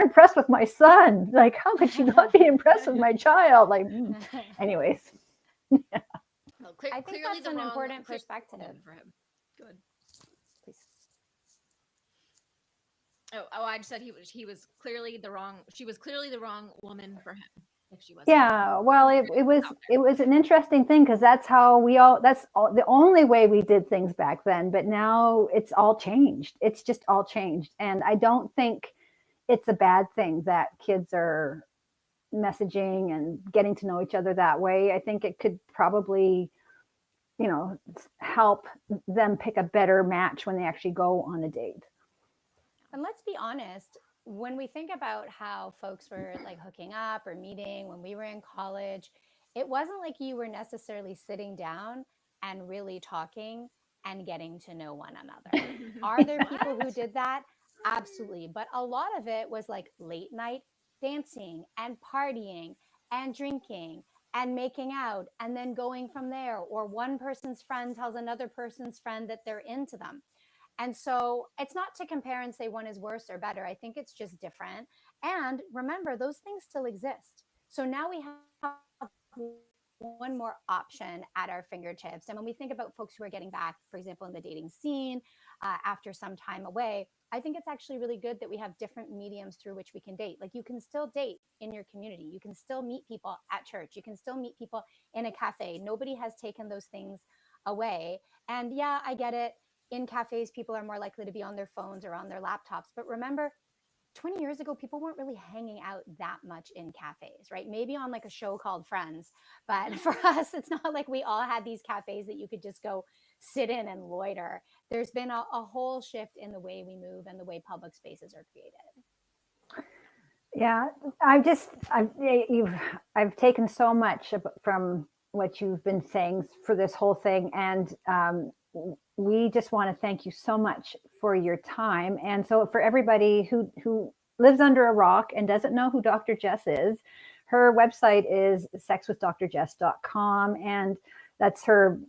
impressed with my son. Like, how could she not be impressed with my child? Like, anyways. I think that's an important perspective for him. Good. Please. Oh, I just said he was clearly the wrong. She was clearly the wrong woman for him. If she was. Yeah, well, it was an interesting thing, because that's the only way we did things back then. But now it's all changed. It's just all changed, and I don't think it's a bad thing that kids are messaging and getting to know each other that way. I think it could probably, help them pick a better match when they actually go on a date. And let's be honest, when we think about how folks were like hooking up or meeting when we were in college, it wasn't like you were necessarily sitting down and really talking and getting to know one another. Are there people who did that? Absolutely. But a lot of it was like late night dancing and partying and drinking and making out and then going from there. Or one person's friend tells another person's friend that they're into them. And so it's not to compare and say one is worse or better. I think it's just different. And remember, those things still exist. So now we have one more option at our fingertips. And when we think about folks who are getting back, for example, in the dating scene after some time away, I think it's actually really good that we have different mediums through which we can date. Like, you can still date in your community. You can still meet people at church. You can still meet people in a cafe. Nobody has taken those things away. And yeah, I get it. In cafes, people are more likely to be on their phones or on their laptops. But remember, 20 years ago, people weren't really hanging out that much in cafes, right? Maybe on like a show called Friends. But for us, it's not like we all had these cafes that you could just go sit in and loiter. There's been a whole shift in the way we move and the way public spaces are created. Yeah, I've taken so much from what you've been saying for this whole thing, and we just want to thank you so much for your time. And so for everybody who lives under a rock and doesn't know who Dr. Jess is, her website is SexWithDrJess.com, and that's your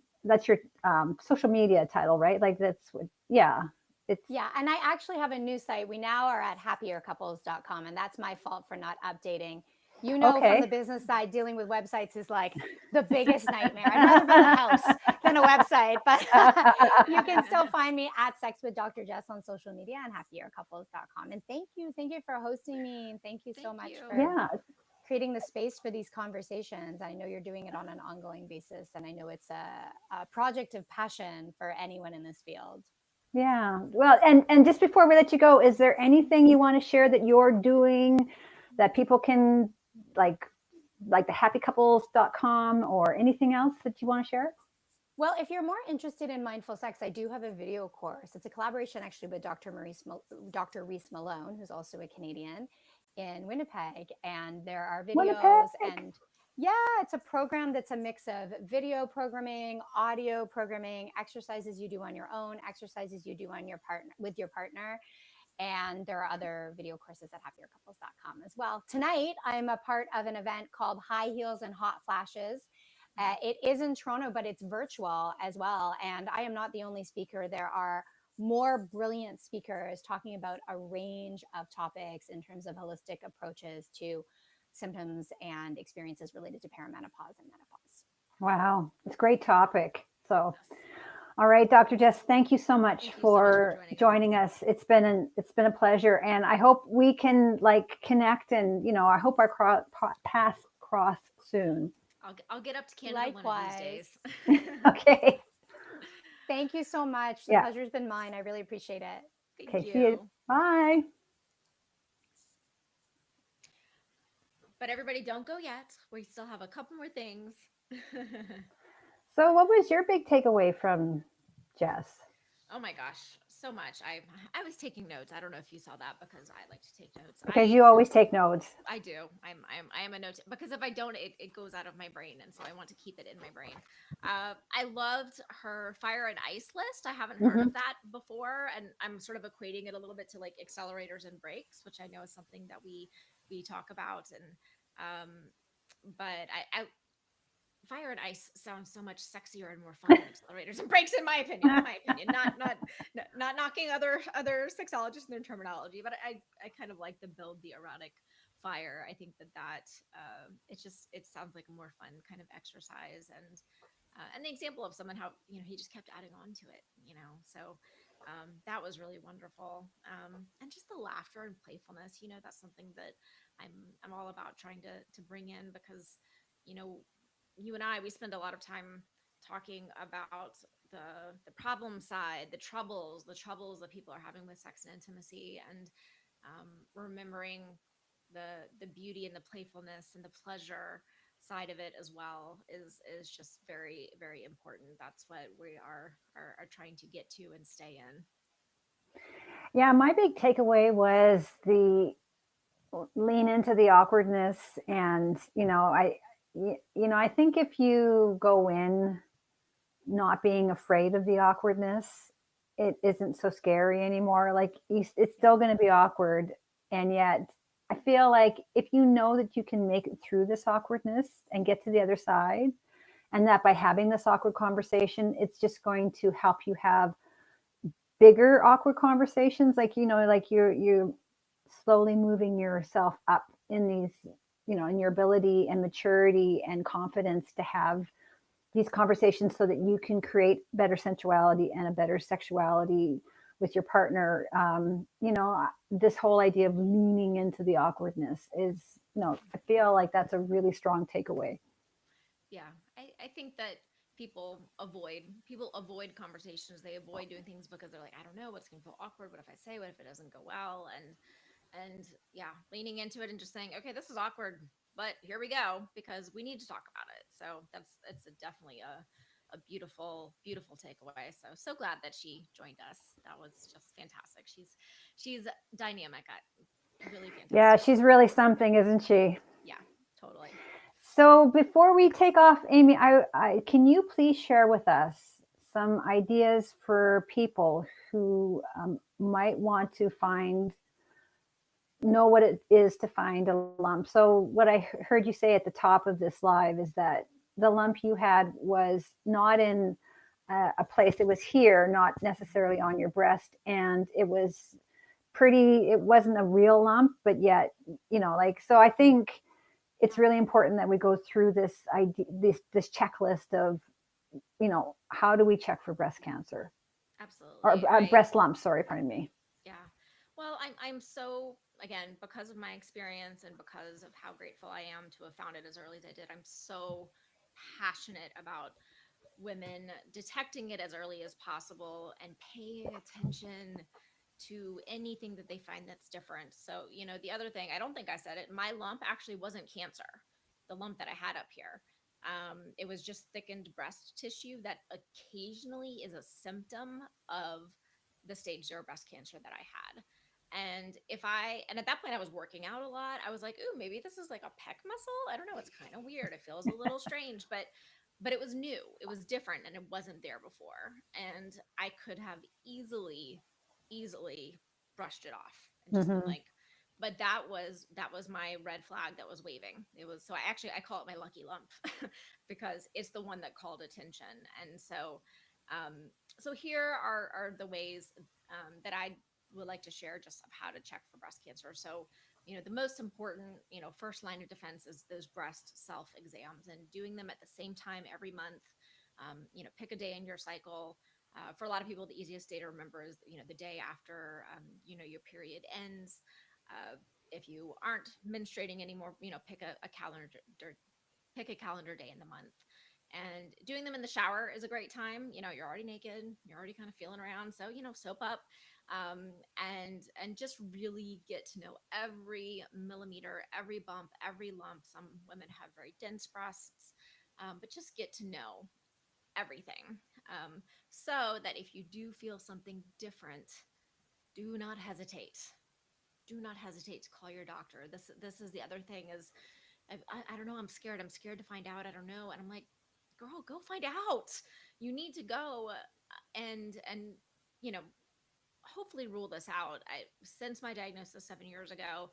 social media title, right? Like Yeah, and I actually have a new site. We now are at happiercouples.com, and that's my fault for not updating. From the business side, dealing with websites is like the biggest nightmare. I'd rather build a house than a website, but you can still find me at SexWithDrJess on social media and happiercouples.com. And thank you for hosting me, and thank you so much for creating the space for these conversations. I know you're doing it on an ongoing basis, and I know it's a project of passion for anyone in this field. Yeah. Well, and just before we let you go, is there anything you want to share that you're doing that people can like the happycouples.com, or anything else that you want to share? Well, if you're more interested in mindful sex, I do have a video course. It's a collaboration actually with Dr. Reese Malone, who's also a Canadian in Winnipeg. And there are videos and it's a program that's a mix of video programming, audio programming, exercises you do on your own, exercises you do on with your partner. And there are other video courses at happiercouples.com as well. Tonight, I'm a part of an event called High Heels and Hot Flashes. It is in Toronto, but it's virtual as well. And I am not the only speaker. There are more brilliant speakers talking about a range of topics in terms of holistic approaches to symptoms and experiences related to perimenopause and menopause. Wow, it's a great topic. So, all right, Dr. Jess, thank you so much for joining us. It's been a pleasure, and I hope we can connect, and I hope our paths cross soon. I'll get up to Canada one of these days. Okay. Thank you so much. The pleasure's been mine. I really appreciate it. Thank you. See you. Bye. But everybody, don't go yet. We still have a couple more things. So what was your big takeaway from Jess? Oh my gosh. so much. I was taking notes. I don't know if you saw that because I like to take notes. Because you always take notes. I do. I am a note because if I don't, it goes out of my brain, and so I want to keep it in my brain. I loved her fire and ice list. I haven't heard Hmm. of that before, and I'm sort of equating it a little bit to like accelerators and brakes, which I know is something that we talk about. And um, but I fire and ice sounds so much sexier and more fun than accelerators and brakes, in my opinion. In my opinion, not knocking other sexologists and their terminology, but I kind of like the build the erotic fire. I think that it sounds like a more fun kind of exercise, and the example of someone how he just kept adding on to it, so. That was really wonderful, and just the laughter and playfulness. That's something that I'm all about trying to bring in because you know you and we spend a lot of time talking about the problem side, the troubles that people are having with sex and intimacy, and remembering the beauty and the playfulness and the pleasure side of it as well is just very, very important. That's what we are trying to get to and stay in. Yeah, my big takeaway was the lean into the awkwardness. And I think if you go in not being afraid of the awkwardness, it isn't so scary anymore. Like it's Yeah. still going to be awkward, and yet I feel like if you know that you can make it through this awkwardness and get to the other side, and that by having this awkward conversation, it's just going to help you have bigger awkward conversations. Like like you're slowly moving yourself up in these, in your ability and maturity and confidence to have these conversations so that you can create better sensuality and a better sexuality with your partner. This whole idea of leaning into the awkwardness is, I feel like that's a really strong takeaway. Yeah, I think that people avoid conversations. They avoid doing things because they're like, I don't know what's going to feel awkward. What if I say? What if it doesn't go well? And yeah, leaning into it and just saying, okay, this is awkward, but here we go because we need to talk about it. So definitely a beautiful, beautiful takeaway. So glad that she joined us. That was just fantastic. She's dynamic, really Yeah, fantastic. she's really something, isn't she? Yeah, totally. So before we take off, Amy, can you please share with us some ideas for people who might want to know what it is to find a lump? So what I heard you say at the top of this live is that the lump you had was not in a place; it was here, not necessarily on your breast, and it was pretty. It wasn't a real lump, but yet, like so. I think it's really important that we go through this idea, this checklist of, how do we check for breast cancer or Absolutely. I breast lumps? Sorry, pardon me. Yeah. Well, I'm so, again, because of my experience and because of how grateful I am to have found it as early as I did, I'm so passionate about women detecting it as early as possible and paying attention to anything that they find that's different. So, the other thing, I don't think I said it, my lump actually wasn't cancer, the lump that I had up here. It was just thickened breast tissue that occasionally is a symptom of the stage 0 breast cancer that I had. And at that point I was working out a lot. I was like, ooh, maybe this is like a pec muscle. I don't know. It's kind of weird. It feels a little strange, but it was new. It was different and it wasn't there before. And I could have easily brushed it off and just been Hmm. like, but that was my red flag that was waving. It was, so I call it my lucky lump because it's the one that called attention. And so here are the ways that I would like to share just of how to check for breast cancer. So, the most important, first line of defense is those breast self exams and doing them at the same time every month. Pick a day in your cycle. For a lot of people, the easiest day to remember is, the day after, your period ends. Uh, if you aren't menstruating anymore, pick a calendar day in the month. And doing them in the shower is a great time. You're already naked, you're already kind of feeling around, so soap up, and just really get to know every millimeter, every bump, every lump. Some women have very dense breasts, but just get to know everything. So that if you do feel something different, do not hesitate. Do not hesitate to call your doctor. This is the other thing is I don't know. I'm scared. I'm scared to find out. I don't know. And I'm like, girl, go find out. You need to go and you know hopefully rule this out. Since my diagnosis 7 years ago,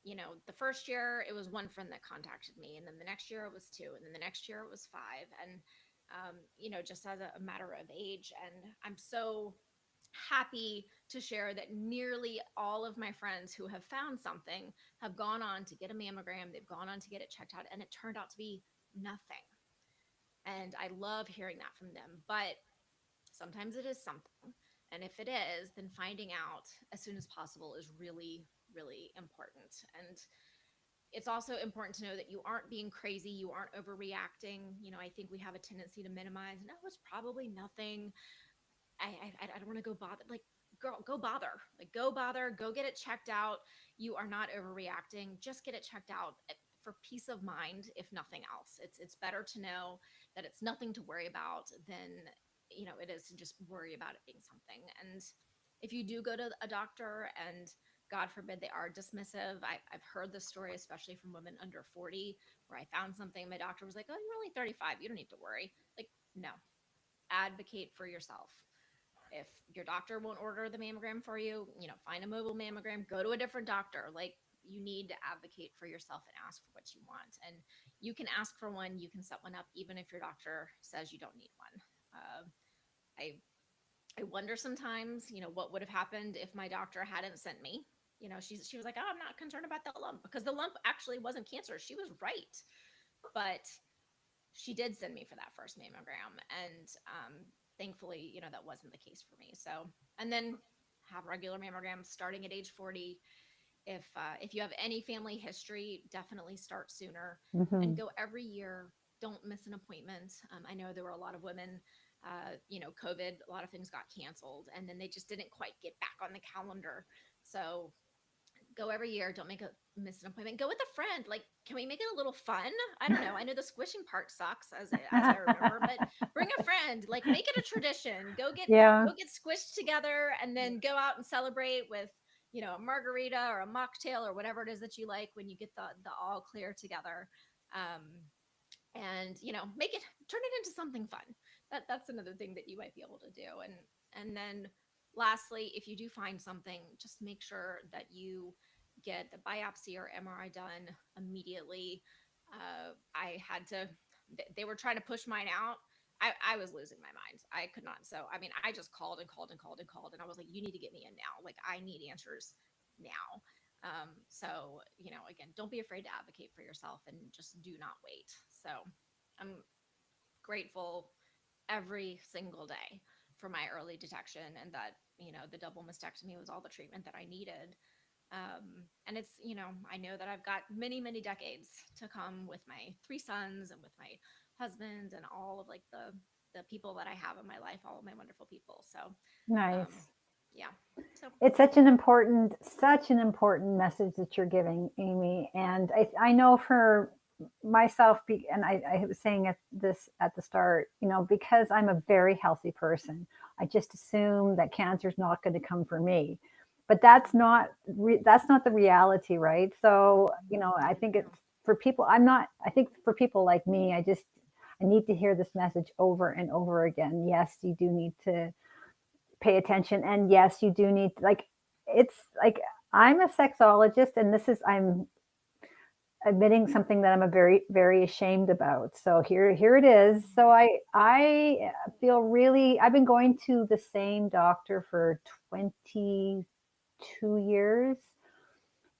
the first year it was one friend that contacted me, and then the next year it was two, and then the next year it was five, and just as a matter of age. And I'm so happy to share that nearly all of my friends who have found something have gone on to get a mammogram. They've gone on to get it checked out, and it turned out to be nothing. And I love hearing that from them. But sometimes it is something. And if it is, then finding out as soon as possible is really, really important. And it's also important to know that you aren't being crazy. You aren't overreacting. I think we have a tendency to minimize. No, it's probably nothing. I don't want to go bother. Like, girl, go bother. Like, go bother. Go get it checked out. You are not overreacting. Just get it checked out for peace of mind, if nothing else. It's better to know that it's nothing to worry about than it is to just worry about it being something. And if you do go to a doctor and God forbid they are dismissive, I've heard this story, especially from women under 40, where I found something. My doctor was like, "Oh, you're only 35. You don't need to worry." Like, no, advocate for yourself. If your doctor won't order the mammogram for you, find a mobile mammogram, go to a different doctor. Like, you need to advocate for yourself and ask for what you want. And you can ask for one, you can set one up, even if your doctor says you don't need one. I I wonder sometimes, what would have happened if my doctor hadn't sent me. She was like, "Oh, I'm not concerned about the lump," because the lump actually wasn't cancer. She was right, but she did send me for that first mammogram, and thankfully, that wasn't the case for me. So, and then have regular mammograms starting at age 40. If you have any family history, definitely start sooner and go every year. Don't miss an appointment. I know there were a lot of women, COVID, a lot of things got canceled, and then they just didn't quite get back on the calendar. So go every year. Don't miss an appointment. Go with a friend. Like, can we make it a little fun? I don't know. I know the squishing part sucks, as I remember, but bring a friend. Like, make it a tradition. Go get squished together, and then go out and celebrate with a margarita or a mocktail or whatever it is that you like when you get the all clear together. And turn it into something fun. That's another thing that you might be able to do. And then lastly, if you do find something, just make sure that you get the biopsy or MRI done immediately. They were trying to push mine out. I was losing my mind. I could not. So, I mean, I just called and called and called and called. And I was like, you need to get me in now. Like, I need answers now. So, again, don't be afraid to advocate for yourself and just do not wait. So I'm grateful every single day for my early detection, and that, the double mastectomy was all the treatment that I needed. And it's, I know that I've got many, many decades to come with my 3 sons and with my husband and all of like the people that I have in my life, all of my wonderful people. So nice. Yeah. So it's such an important message that you're giving, Amy. And I know for myself, and I was saying this at the start, because I'm a very healthy person, I just assume that cancer is not going to come for me. But that's not the reality, right? So, I think it's for people. I think for people like me, I need to hear this message over and over again. Yes, you do need to pay attention, and yes, you do need, like, it's like, I'm a sexologist, and I'm admitting something that I'm a very, very ashamed about. So here it is. So I feel really, I've been going to the same doctor for 22 years.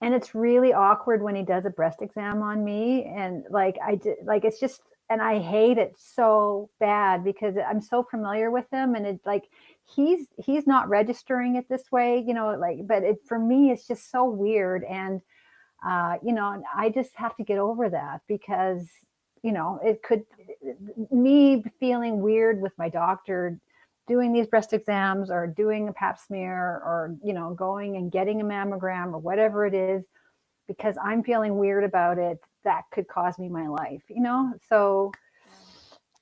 And it's really awkward when he does a breast exam on me. And it's just, and I hate it so bad because I'm so familiar with him, and it's like, he's not registering it this way, but for me, it's just so weird. And, and I just have to get over that because, it could, me feeling weird with my doctor doing these breast exams or doing a pap smear or, going and getting a mammogram or whatever it is, because I'm feeling weird about it, that could cost me my life, so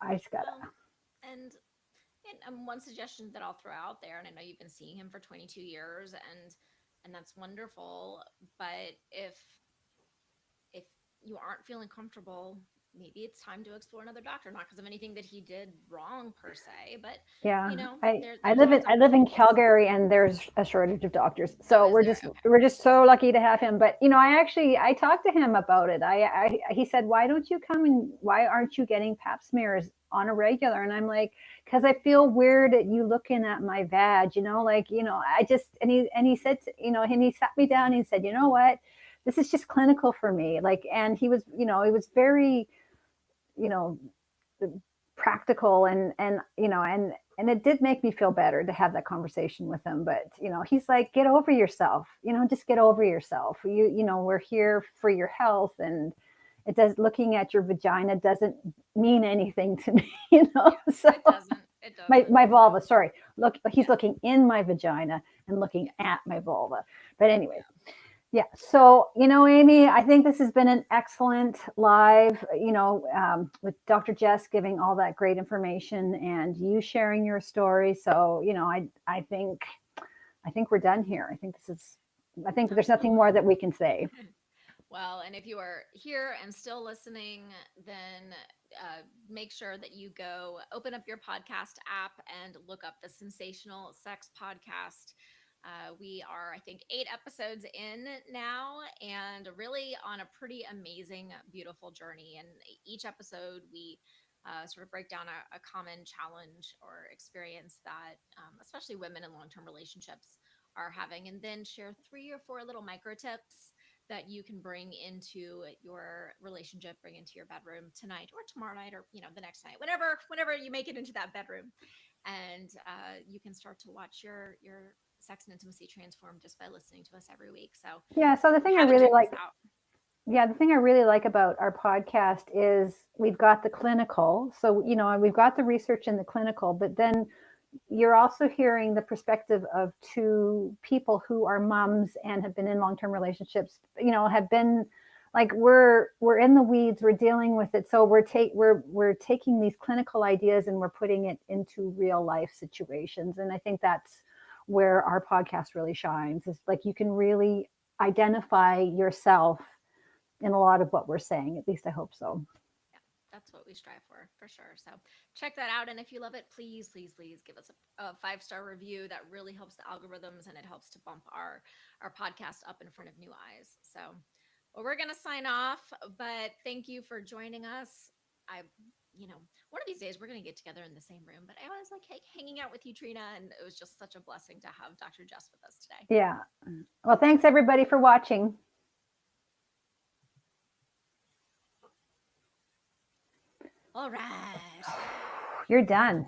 I just gotta. And And one suggestion that I'll throw out there, and I know you've been seeing him for 22 years, and that's wonderful. But if you aren't feeling comfortable, maybe it's time to explore another doctor. Not because of anything that he did wrong per se, but Yeah, you know, I there's live in always I live in opportunities. Calgary, and there's a shortage of doctors. Oh, So is there? Okay. we're just so lucky to have him. But I talked to him about it. He said, "Why don't you come, and why aren't you getting pap smears on a regular?" And I'm like, "Because I feel weird at you looking at my vag. I just." And he said, and he sat me down and he said, "You know what? This is just clinical for me." Like, and he was very, you know practical, and it did make me feel better to have that conversation with him. But he's like, get over yourself, just get over yourself. We're here for your health, and it does looking at your vagina doesn't mean anything to me. So It doesn't. It doesn't. my vulva, sorry, look, he's Yeah. looking in my vagina and looking Yes. at my vulva. But anyways, yeah. So, Amy, I think this has been an excellent live, with Dr. Jess giving all that great information and you sharing your story. So, I think we're done here. I think there's nothing more that we can say. Well, and if you are here and still listening, then make sure that you go open up your podcast app and look up the Sensational Sex Podcast. We are, I think, 8 episodes in now, and really on a pretty amazing, beautiful journey. And each episode, we sort of break down a common challenge or experience that, especially women in long term relationships, are having, and then share 3 or 4 little micro tips that you can bring into your relationship, bring into your bedroom tonight or tomorrow night, or the next night, whenever you make it into that bedroom, and you can start to watch your sex and intimacy transform just by listening to us every week. So Yeah. So if you haven't checked this out, the thing I really like about our podcast is we've got the clinical. So, we've got the research and the clinical, but then you're also hearing the perspective of 2 people who are moms and have been in long-term relationships, have been like, we're in the weeds, we're dealing with it. So we're taking these clinical ideas and we're putting it into real life situations. And I think that's where our podcast really shines, is like, you can really identify yourself in a lot of what we're saying. At least I hope so. that's what we strive for sure. So check that out. And if you love it, please, please, please give us a 5-star review. That really helps the algorithms, and it helps to bump our podcast up in front of new eyes. So, well, we're going to sign off, but thank you for joining us. One of these days we're going to get together in the same room, but I always like hanging out with you, Trina. And it was just such a blessing to have Dr. Jess with us today. Yeah. Well, thanks everybody for watching. All right. You're done.